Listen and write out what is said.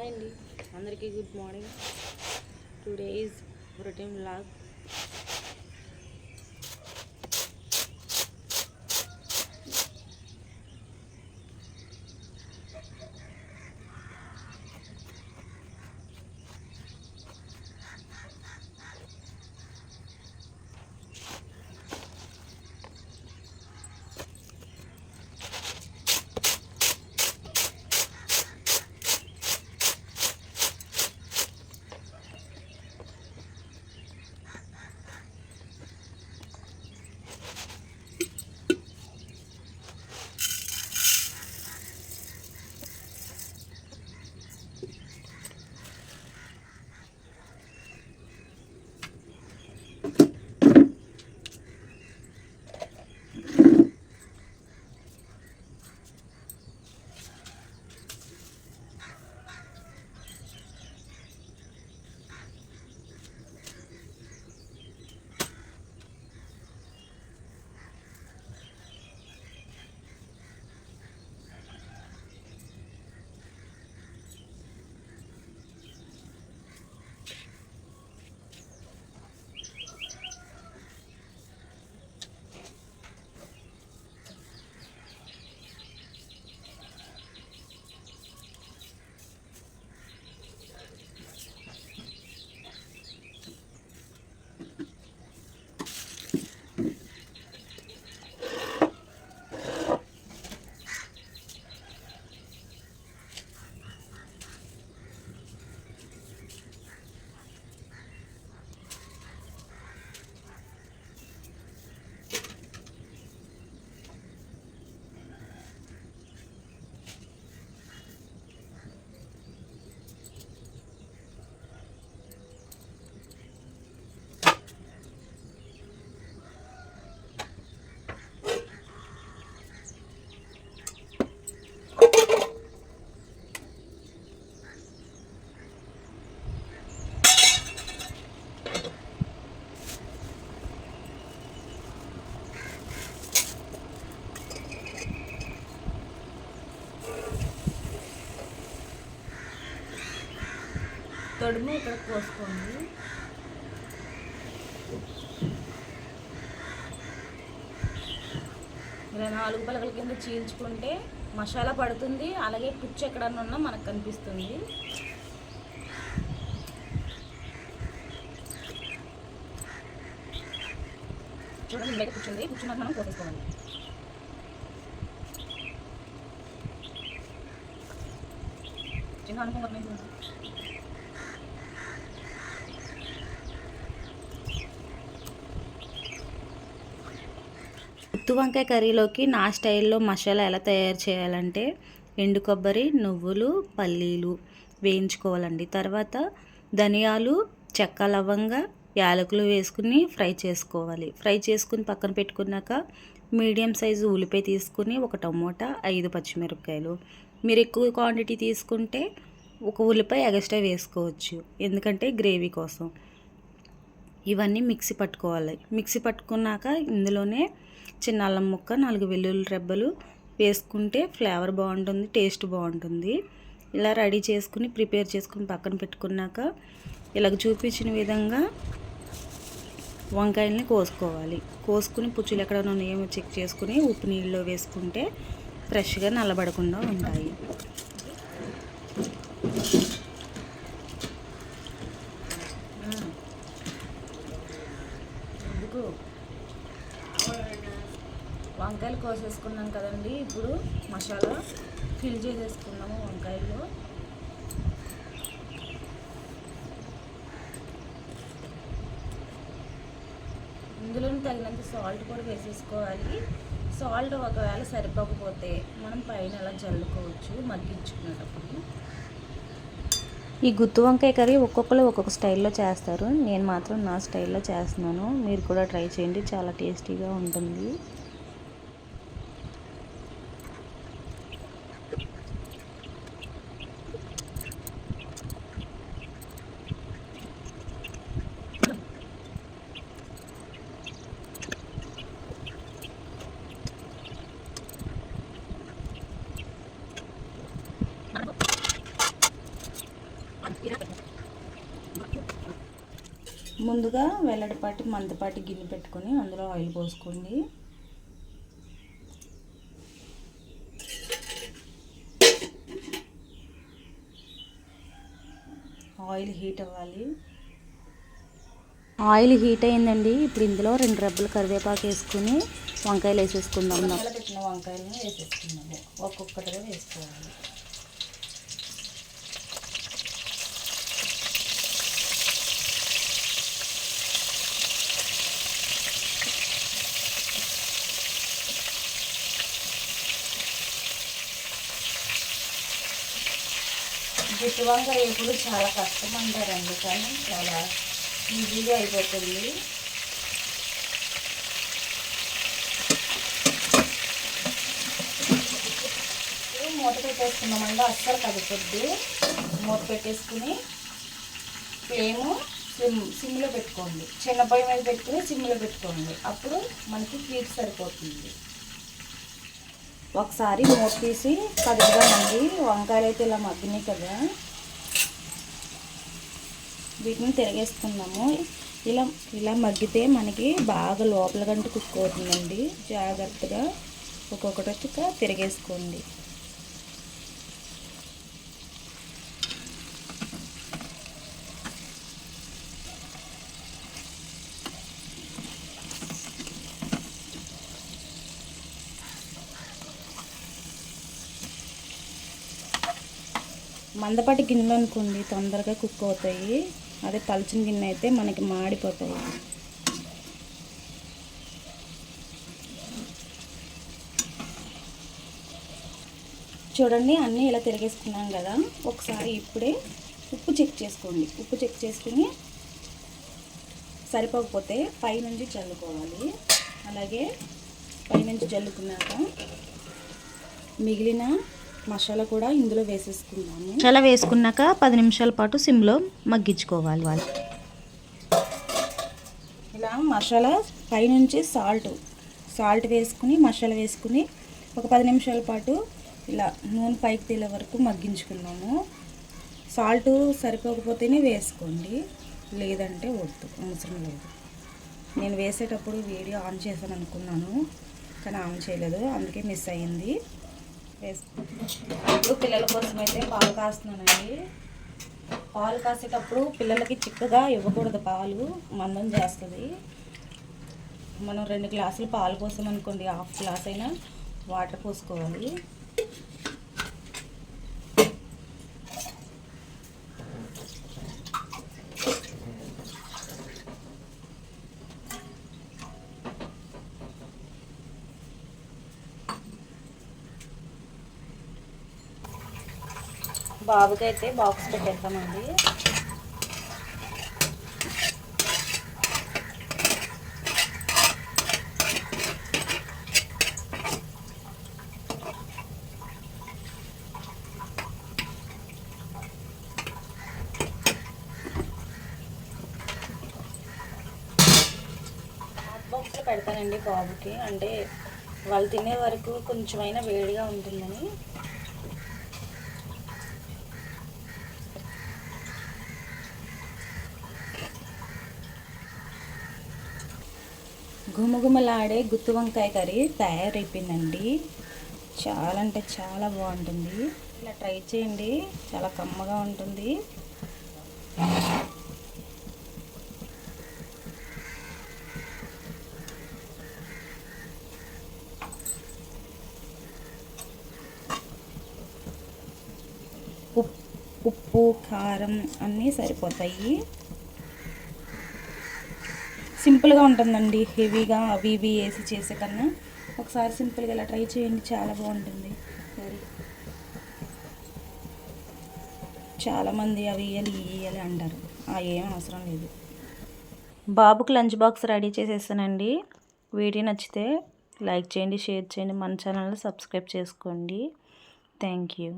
Hi అండి, అందరికీ good morning. Today is routine vlog. తొడుము ఇక్కడ పోసుకోండి. ఇలా 4 పలకల కింద చీల్చుకుంటే మసాలా పడుతుంది, అలాగే పుచ్చు ఎక్కడన్నా ఉన్నా మనకు కనిపిస్తుంది. చూడండి, బయట కూర్చుంది, కూర్చున్నాక మనం పోసేసుకోవాలి. చిన్న అనుకోండి. గుత్తి వంకాయ కర్రీలోకి నా స్టైల్లో మసాలా ఎలా తయారు చేయాలంటే, ఎండు కొబ్బరి, నువ్వులు, పల్లీలు వేయించుకోవాలండి. తర్వాత ధనియాలు, చెక్క, లవంగ, యాలకులు వేసుకుని ఫ్రై చేసుకోవాలి. ఫ్రై చేసుకుని పక్కన పెట్టుకున్నాక మీడియం సైజు ఉల్లిపాయ తీసుకుని, ఒక టమోటా, 5 పచ్చిమిరపకాయలు. మీరు ఎక్కువ క్వాంటిటీ తీసుకుంటే ఒక ఉల్లిపాయ ఎక్స్ట్రా వేసుకోవచ్చు, ఎందుకంటే గ్రేవీ కోసం. ఇవన్నీ మిక్సీ పట్టుకోవాలి. మిక్సీ పట్టుకున్నాక ఇందులోనే చిన్న అల్లం ముక్క, 4 వెల్లుల్లి రెబ్బలు వేసుకుంటే ఫ్లేవర్ బాగుంటుంది, టేస్ట్ బాగుంటుంది. ఇలా రెడీ చేసుకుని ప్రిపేర్ చేసుకుని పక్కన పెట్టుకున్నాక ఇలాగ చూపించిన విధంగా వంకాయల్ని కోసుకోవాలి. కోసుకుని పుచ్చులు ఎక్కడ ఉన్నాయేమో చెక్ చేసుకుని ఉప్పు నీళ్ళలో వేసుకుంటే ఫ్రెష్గా నల్లబడకుండా ఉంటాయి. వంకాయలు కోసేసుకున్నాం కదండి, ఇప్పుడు మసాలా ఫిల్ చేసేసుకున్నాము వంకాయల్లో. ఇందులో తగినంత సాల్ట్ కూడా వేసేసుకోవాలి. సాల్ట్ ఒకవేళ సరిపోకపోతే మనం పైన అలా చల్లుకోవచ్చు మగ్గించుకునేటప్పుడు. ఈ గుత్తి వంకాయ కర్రీ ఒక్కొక్కరు ఒక్కొక్క స్టైల్లో చేస్తారు, నేను మాత్రం నా స్టైల్లో చేస్తున్నాను. మీరు కూడా ట్రై చేయండి, చాలా టేస్టీగా ఉంటుంది. ముందుగా వెల్లడిపాటి మందపాటి గిన్నె పెట్టుకొని అందులో ఆయిల్ పోసుకోండి. ఆయిల్ హీట్ అవ్వాలి. ఆయిల్ హీట్ అయిందండి. ఇప్పుడు ఇందులో 2 రెబ్బలు కరివేపాకు వేసుకుని వంకాయలు వేసేసుకుందాం. పెట్టిన వంకాయలను వేసేసుకుందాము. ఒక్కొక్కటిగా వేసుకోవాలి. గుత్తి వంకాయ ఎప్పుడు చాలా కష్టం అంటారండి, కానీ చాలా ఈజీగా అయిపోతుంది. మూత పెట్టేసుకున్నామండి. అస్సలు కదపొద్దు. మూత పెట్టేసుకుని ఫ్లేము సిమ్లో పెట్టుకోండి. చిన్న పొయ్యి మీద పెట్టుకుని సిమ్లో పెట్టుకోండి. అప్పుడు మనకి హీట్ సరిపోతుంది. ఒకసారి మూత తీసి కదుపుదామండి. వంకాయలు అయితే ఇలా మగ్గినాయి కదా, వీటిని తిరిగేసుకుందాము. ఇలా మగ్గితే మనకి బాగా లోపల గంట కుక్ అవుతుందండి. జాగ్రత్తగా ఒక్కొక్కటి తిరిగేసుకోండి. మందపాటి గిన్నెలు అనుకోండి తొందరగా కుక్ అవుతాయి. అదే పలచిన గిన్నె అయితే మనకి మాడిపోతాయి. చూడండి, అన్నీ ఇలా తిరిగేసుకున్నాం కదా. ఒకసారి ఇప్పుడే ఉప్పు చెక్ చేసుకోండి. ఉప్పు చెక్ చేసుకుని సరిపోకపోతే పైనుంచి చల్లుకోవాలి. అలాగే పైనుంచి చల్లుకున్నాక మిగిలిన మసాలా కూడా ఇందులో వేసేసుకుందాము. మసాలా వేసుకున్నాక 10 నిమిషాల పాటు సిమ్లో మగ్గించుకోవాలి. ఇలా మసాలా పైనుంచి సాల్ట్ వేసుకుని మసాలా వేసుకుని ఒక 10 నిమిషాల పాటు ఇలా నూనె పైకి తేలే వరకు మగ్గించుకున్నాము. సాల్ట్ సరిపోకపోతేనే వేసుకోండి, లేదంటే వద్దు, అవసరం లేదు. నేను వేసేటప్పుడు వీడియో ఆన్ చేశాను అనుకున్నాను, కానీ ఆన్ చేయలేదు, అందుకే మిస్ అయ్యింది. ఇప్పుడు పిల్లల కోసం అయితే పాలు కాస్తున్నానండి. పాలు కాసేటప్పుడు పిల్లలకి చిక్కగా ఇవ్వకూడదు. పాలు మందం చేస్తుంది. మనం 2 గ్లాసులు పాలు కోసం అనుకోండి, 1/2 గ్లాస్ అయినా వాటర్ పోసుకోవాలి. బాబుకి అయితే బాక్స్ పెట్టేద్దామండి. హాట్ బాక్స్లో పెడతానండి బాబుకి, అంటే వాళ్ళు తినే వరకు కొంచెమైనా వేడిగా ఉంటుందని. గుమగుమలాడే గుత్తి వంకాయ కర్రీ తయారైపోయిందండి. చాలా అంటే చాలా బాగుంటుంది. ఇలా ట్రై చేయండి, చాలా కమ్మగా ఉంటుంది. ఉప్పు కారం అన్నీ సరిపోతాయి. సింపుల్గా ఉంటుందండి. హెవీగా అవి ఇవి వేసి చేసే కన్నా ఒకసారి సింపుల్గా ఇలా ట్రై చేయండి, చాలా బాగుంటుంది. చాలామంది అవి ఇయ్యాలి అంటారు, ఏం అవసరం లేదు. బాబుకి లంచ్ బాక్స్ రెడీ చేసేసానండి. వీడియో నచ్చితే లైక్ చేయండి, షేర్ చేయండి, మన ఛానల్ని సబ్స్క్రైబ్ చేసుకోండి. Thank you.